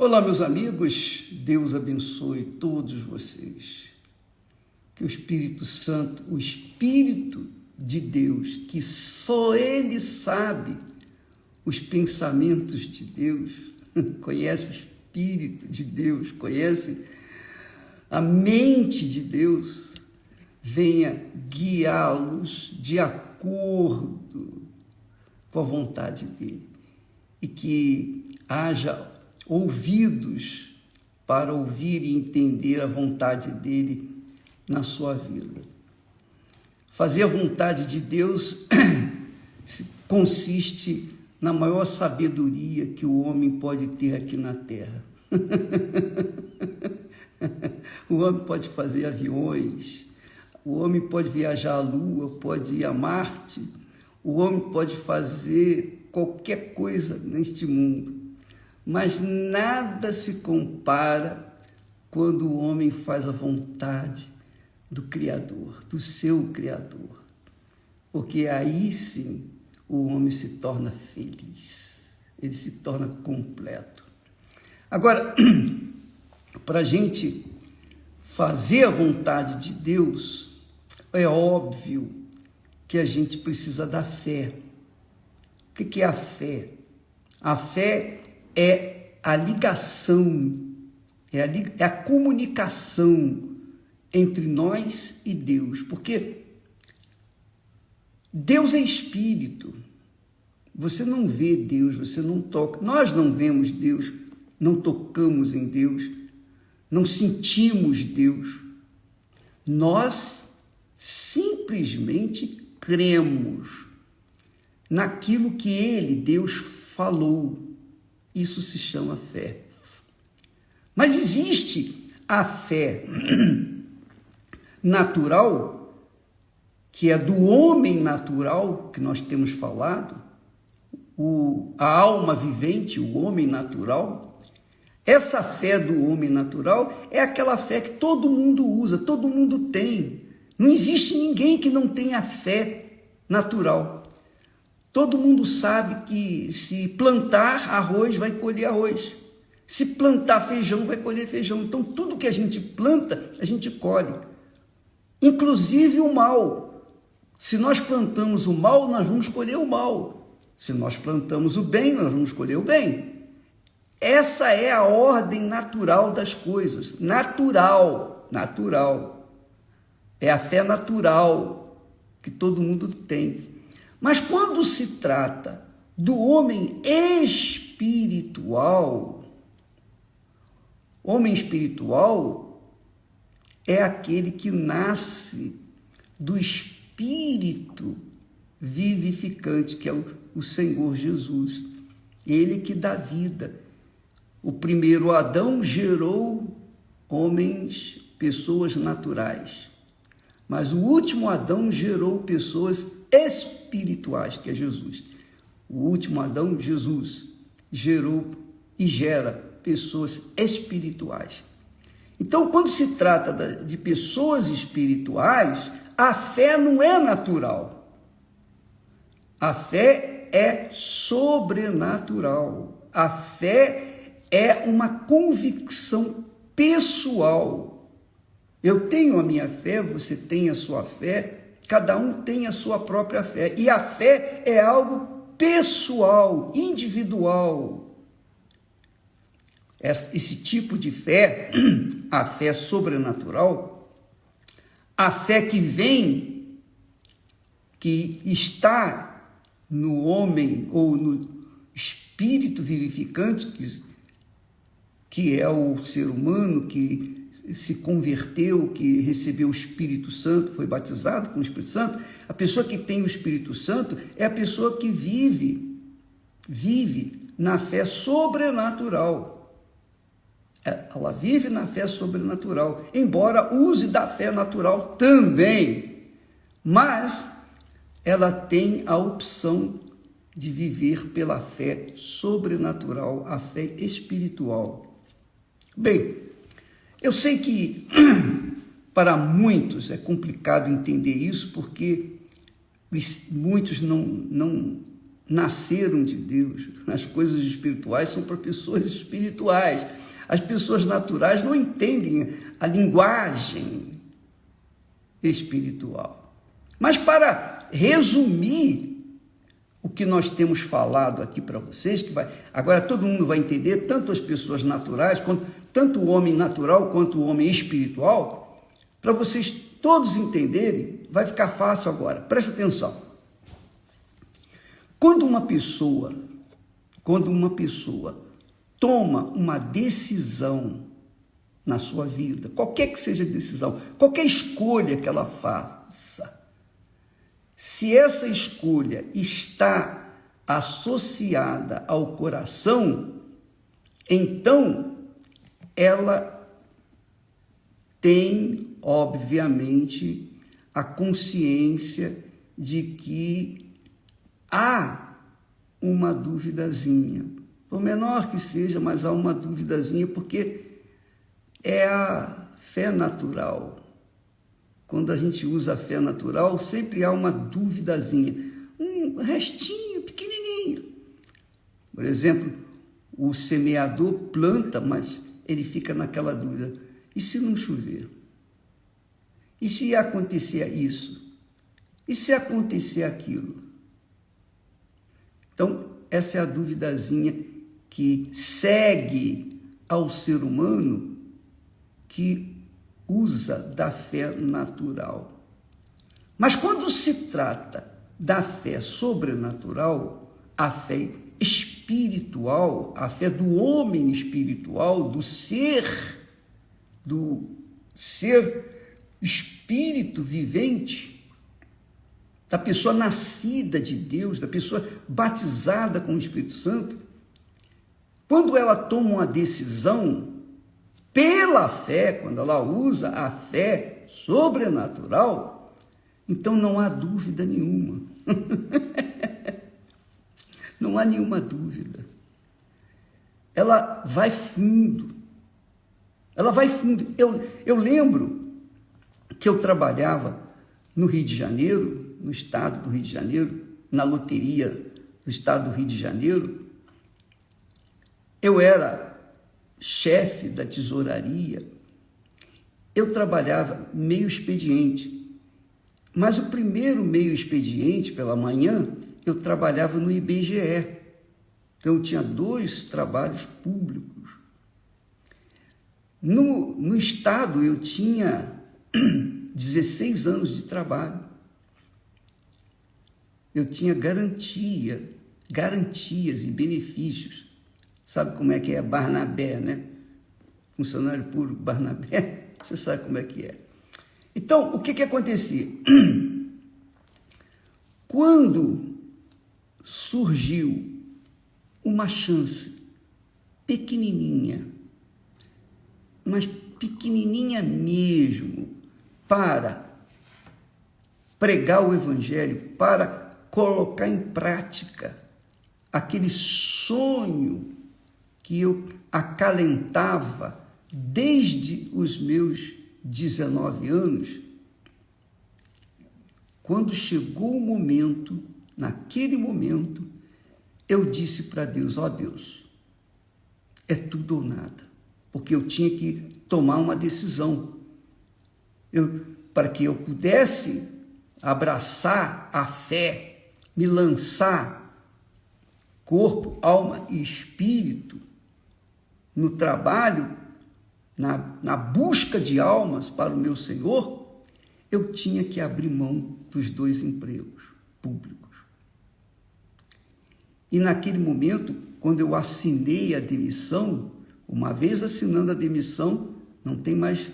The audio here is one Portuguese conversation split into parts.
Olá, meus amigos, Deus abençoe todos vocês. Que o Espírito Santo, o Espírito de Deus, que só Ele sabe os pensamentos de Deus, conhece o Espírito de Deus, conhece a mente de Deus, venha guiá-los de acordo com a vontade dEle e que haja ouvidos para ouvir e entender a vontade dEle na sua vida. Fazer a vontade de Deus consiste na maior sabedoria que o homem pode ter aqui na Terra. O homem pode fazer aviões, o homem pode viajar à Lua, pode ir a Marte, o homem pode fazer qualquer coisa neste mundo, mas nada se compara quando o homem faz a vontade do Criador, do seu Criador, porque aí sim o homem se torna feliz, ele se torna completo. Agora, para a gente fazer a vontade de Deus, é óbvio que a gente precisa da fé. O que é a fé? A fé é a ligação, é a comunicação entre nós e Deus, porque Deus é Espírito, você não vê Deus, você não toca, nós não vemos Deus, não tocamos em Deus, não sentimos Deus, nós simplesmente cremos naquilo que Ele, Deus, falou. Isso se chama fé. Mas existe a fé natural, que é do homem natural, que nós temos falado, a alma vivente, o homem natural. Essa fé do homem natural é aquela fé que todo mundo usa, todo mundo tem. Não existe ninguém que não tenha fé natural. Todo mundo sabe que se plantar arroz, vai colher arroz. Se plantar feijão, vai colher feijão. Então, tudo que a gente planta, a gente colhe. Inclusive o mal. Se nós plantamos o mal, nós vamos colher o mal. Se nós plantamos o bem, nós vamos colher o bem. Essa é a ordem natural das coisas. Natural. É a fé natural que todo mundo tem. Mas quando se trata do homem espiritual é aquele que nasce do Espírito vivificante, que é o Senhor Jesus. Ele que dá vida. O primeiro Adão gerou homens, pessoas naturais. Mas o último Adão gerou pessoas espirituais, que é Jesus. O último Adão, Jesus, gerou e gera pessoas espirituais. Então, quando se trata de pessoas espirituais, a fé não é natural. A fé é sobrenatural. A fé é uma convicção pessoal. Eu tenho a minha fé, você tem a sua fé, cada um tem a sua própria fé. E a fé é algo pessoal, individual. Esse tipo de fé, a fé sobrenatural, a fé que vem, que está no homem ou no espírito vivificante, que é o ser humano que se converteu, que recebeu o Espírito Santo, foi batizado com o Espírito Santo. A pessoa que tem o Espírito Santo é a pessoa que vive na fé sobrenatural. Ela vive na fé sobrenatural, embora use da fé natural também, mas ela tem a opção de viver pela fé sobrenatural, a fé espiritual. Bem, eu sei que para muitos é complicado entender isso, porque muitos não nasceram de Deus. As coisas espirituais são para pessoas espirituais. As pessoas naturais não entendem a linguagem espiritual. Mas para resumir o que nós temos falado aqui para vocês, agora todo mundo vai entender, tanto as pessoas naturais, tanto o homem natural quanto o homem espiritual, para vocês todos entenderem, vai ficar fácil agora. Presta atenção. Quando uma pessoa toma uma decisão na sua vida, qualquer que seja a decisão, qualquer escolha que ela faça, se essa escolha está associada ao coração, então ela tem, obviamente, a consciência de que há uma duvidazinha, por menor que seja, mas há uma duvidazinha, porque é a fé natural. Quando a gente usa a fé natural, sempre há uma duvidazinha, um restinho pequenininho. Por exemplo, o semeador planta, mas ele fica naquela dúvida: e se não chover? E se acontecer isso? E se acontecer aquilo? Então, essa é a duvidazinha que segue ao ser humano que usa da fé natural. Mas quando se trata da fé sobrenatural, a fé espiritual, a fé do homem espiritual, do ser espírito vivente, da pessoa nascida de Deus, da pessoa batizada com o Espírito Santo, quando ela toma uma decisão pela fé, quando ela usa a fé sobrenatural, então não há dúvida nenhuma. Não há nenhuma dúvida. Ela vai fundo. Ela vai fundo. Eu lembro que eu trabalhava no Rio de Janeiro, no estado do Rio de Janeiro, na loteria do estado do Rio de Janeiro. Eu era chefe da tesouraria. Eu trabalhava meio expediente, mas o primeiro meio expediente, pela manhã, eu trabalhava no IBGE. Então, eu tinha 2 trabalhos públicos. No estado, eu tinha 16 anos de trabalho. Eu tinha garantias e benefícios. Sabe como é que é Barnabé, né? Funcionário público Barnabé, você sabe como é que é. Então, o que acontecia? Quando surgiu uma chance pequenininha, mas pequenininha mesmo, para pregar o Evangelho, para colocar em prática aquele sonho que eu acalentava desde os meus 19 anos, quando chegou o momento, naquele momento, eu disse para Deus: ó Deus, é tudo ou nada, porque eu tinha que tomar uma decisão. Para que eu pudesse abraçar a fé, me lançar, corpo, alma e espírito, no trabalho, na busca de almas para o meu Senhor, eu tinha que abrir mão dos 2 empregos públicos. E naquele momento, quando eu assinei a demissão, uma vez assinando a demissão, não tem mais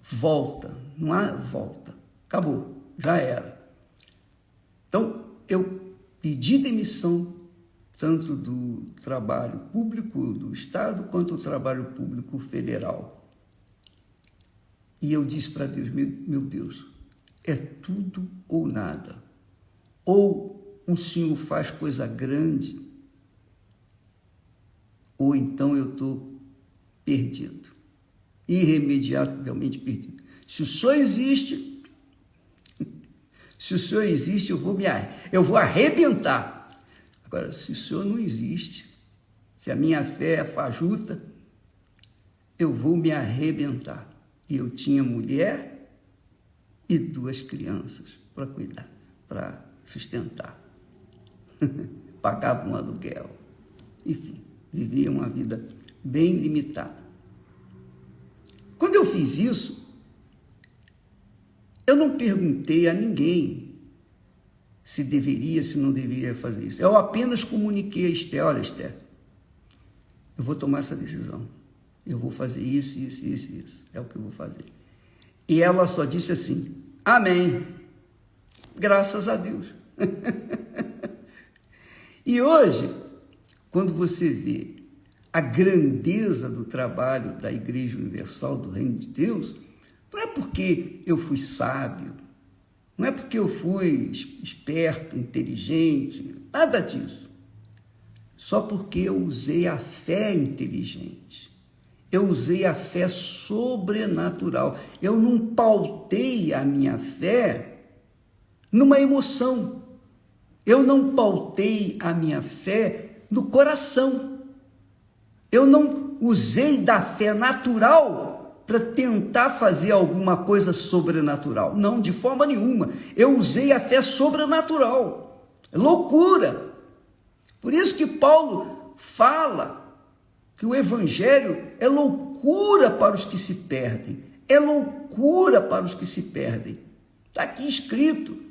volta, não há volta, acabou, já era. Então, eu pedi demissão, tanto do trabalho público do Estado, quanto do trabalho público federal. E eu disse para Deus: meu Deus, é tudo ou nada. Ou o Senhor faz coisa grande, ou então eu estou perdido, irremediavelmente perdido. Se o Senhor existe, eu vou arrebentar. Agora, se o Senhor não existe, se a minha fé é fajuta, eu vou me arrebentar. E eu tinha mulher e 2 crianças para cuidar, para sustentar. Pagava um aluguel. Enfim, vivia uma vida bem limitada. Quando eu fiz isso, eu não perguntei a ninguém se deveria, se não deveria fazer isso. Eu apenas comuniquei a Esther: olha, Esther, eu vou tomar essa decisão. Eu vou fazer isso, isso, isso, isso. É o que eu vou fazer. E ela só disse assim: amém. Graças a Deus. E hoje, quando você vê a grandeza do trabalho da Igreja Universal do Reino de Deus, não é porque eu fui sábio, não é porque eu fui esperto, inteligente, nada disso. Só porque eu usei a fé inteligente, eu usei a fé sobrenatural. Eu não pautei a minha fé numa emoção, eu não pautei a minha fé no coração, eu não usei da fé natural para tentar fazer alguma coisa sobrenatural. Não, de forma nenhuma. Eu usei a fé sobrenatural. É loucura. Por isso que Paulo fala que o evangelho é loucura para os que se perdem. É loucura para os que se perdem. Está aqui escrito.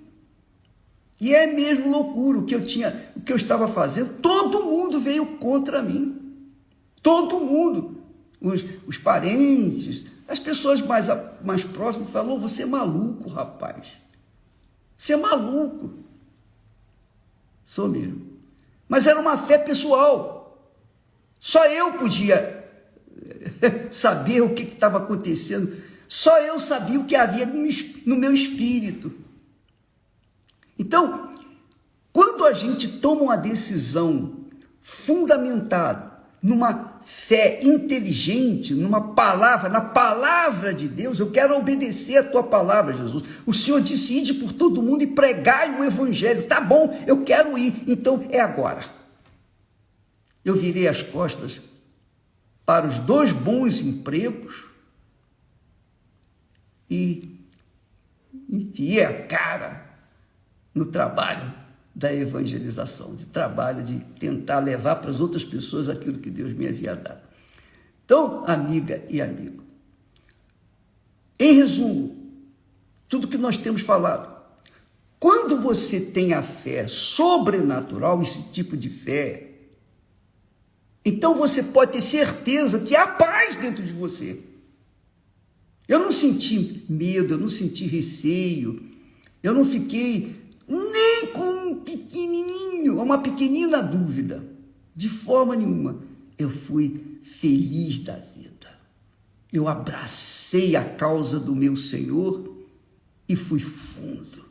E é mesmo loucura o que eu estava fazendo. Todo mundo veio contra mim. Todo mundo. Os parentes, as pessoas mais próximas falaram: você é maluco, rapaz. Você é maluco. Sou mesmo. Mas era uma fé pessoal. Só eu podia saber o que estava acontecendo. Só eu sabia o que havia no meu espírito. Então, quando a gente toma uma decisão fundamentada numa fé inteligente, numa palavra, na palavra de Deus, eu quero obedecer a tua palavra, Jesus. O Senhor disse: ide por todo mundo e pregai o evangelho. Tá bom, eu quero ir, então é agora. Eu virei as costas para os 2 bons empregos e enfiei a cara no trabalho da evangelização, de trabalho de tentar levar para as outras pessoas aquilo que Deus me havia dado. Então, amiga e amigo, em resumo, tudo que nós temos falado, quando você tem a fé sobrenatural, esse tipo de fé, então você pode ter certeza que há paz dentro de você. Eu não senti medo, eu não senti receio, eu não fiquei nem com uma pequenina dúvida, de forma nenhuma. Eu fui feliz da vida. Eu abracei a causa do meu Senhor e fui fundo.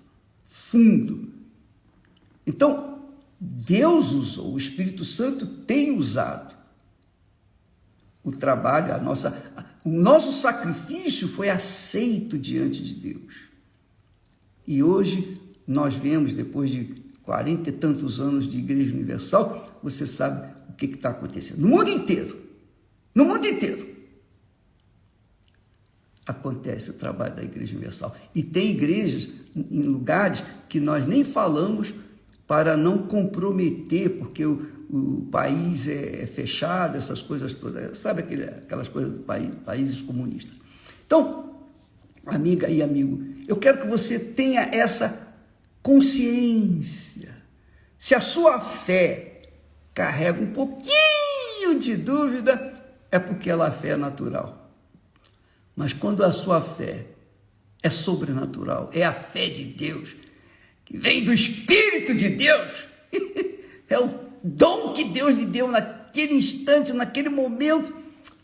Então, Deus usou, o Espírito Santo tem usado o trabalho, o nosso sacrifício foi aceito diante de Deus. E hoje nós vemos, depois de 40 e tantos anos de Igreja Universal, você sabe o que está acontecendo. No mundo inteiro acontece o trabalho da Igreja Universal. E tem igrejas em lugares que nós nem falamos para não comprometer, porque o país é fechado, essas coisas todas, sabe aquelas coisas do países comunistas. Então, amiga e amigo, eu quero que você tenha essa consciência. Se a sua fé carrega um pouquinho de dúvida, é porque ela é fé natural. Mas quando a sua fé é sobrenatural, é a fé de Deus, que vem do Espírito de Deus, é o dom que Deus lhe deu naquele instante, naquele momento,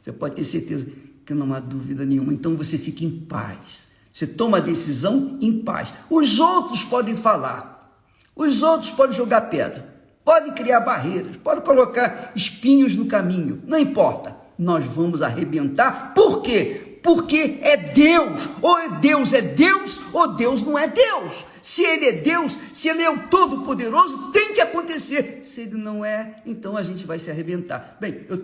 você pode ter certeza que não há dúvida nenhuma. Então você fica em paz. Você toma a decisão em paz. Os outros podem falar, os outros podem jogar pedra, podem criar barreiras, podem colocar espinhos no caminho, não importa. Nós vamos arrebentar. Por quê? Porque é Deus. Ou Deus é Deus, ou Deus não é Deus. Se ele é Deus, se ele é o Todo-Poderoso, tem que acontecer. Se ele não é, então a gente vai se arrebentar. Bem, eu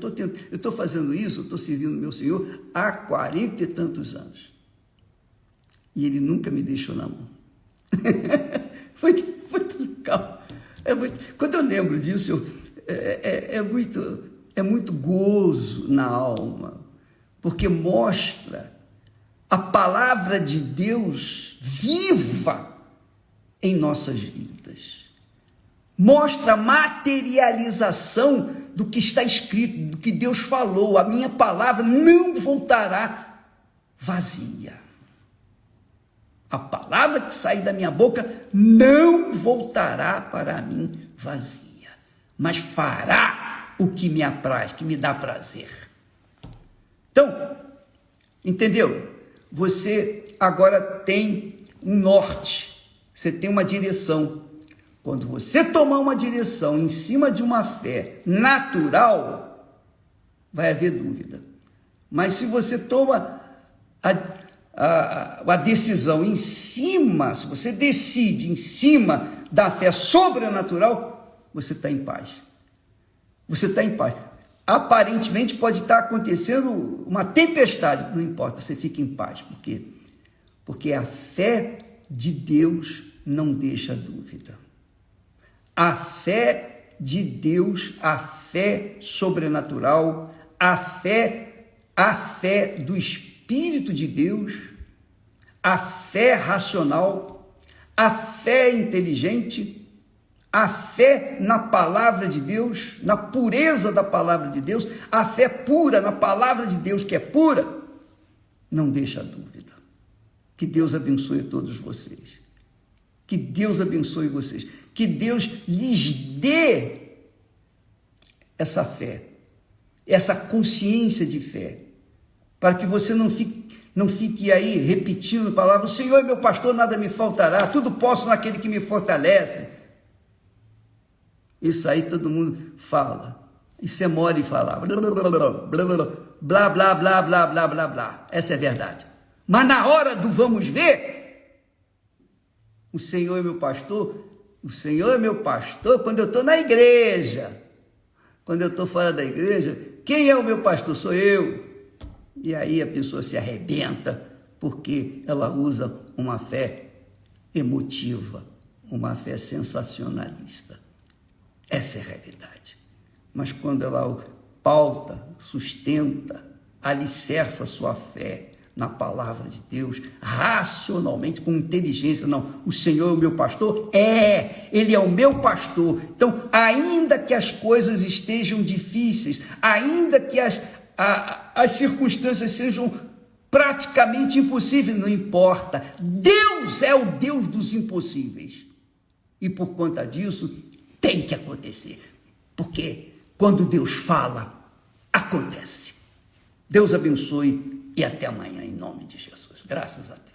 estou fazendo isso, eu estou servindo meu Senhor há 40 e tantos anos. E ele nunca me deixou na mão. Muito legal. Quando eu lembro disso, é muito gozo na alma, porque mostra a palavra de Deus viva em nossas vidas. Mostra a materialização do que está escrito, do que Deus falou. A minha palavra não voltará vazia. A palavra que sair da minha boca não voltará para mim vazia, mas fará o que me apraz, que me dá prazer. Então, entendeu? Você agora tem um norte, você tem uma direção. Quando você tomar uma direção em cima de uma fé natural, vai haver dúvida. Mas se você toma a decisão em cima, se você decide em cima da fé sobrenatural, você está em paz. Você está em paz. Aparentemente pode estar acontecendo uma tempestade, não importa, você fica em paz. Por quê? Porque a fé de Deus não deixa dúvida. A fé de Deus, a fé sobrenatural, a fé do Espírito de Deus, a fé racional, a fé inteligente, a fé na palavra de Deus, na pureza da palavra de Deus, a fé pura na palavra de Deus, que é pura, não deixa dúvida. Que Deus abençoe todos vocês. Que Deus abençoe vocês. Que Deus lhes dê essa fé, essa consciência de fé, para que você não fique aí repetindo a palavra: o Senhor é meu pastor, nada me faltará, tudo posso naquele que me fortalece. Isso aí todo mundo fala. Isso é mole falar. Blá, blá, blá, blá, blá, blá, blá, blá. Essa é a verdade. Mas na hora do vamos ver, o Senhor é meu pastor. O Senhor é meu pastor quando eu estou na igreja. Quando eu estou fora da igreja, quem é o meu pastor? Sou eu. E aí a pessoa se arrebenta porque ela usa uma fé emotiva, uma fé sensacionalista. Essa é a realidade. Mas quando ela pauta, sustenta, alicerça a sua fé na palavra de Deus, racionalmente, com inteligência, não, o Senhor é o meu pastor? Ele é o meu pastor. Então, ainda que as coisas estejam difíceis, ainda que as circunstâncias sejam praticamente impossíveis, não importa, Deus é o Deus dos impossíveis. E por conta disso, tem que acontecer, porque quando Deus fala, acontece. Deus abençoe e até amanhã, em nome de Jesus. Graças a Deus.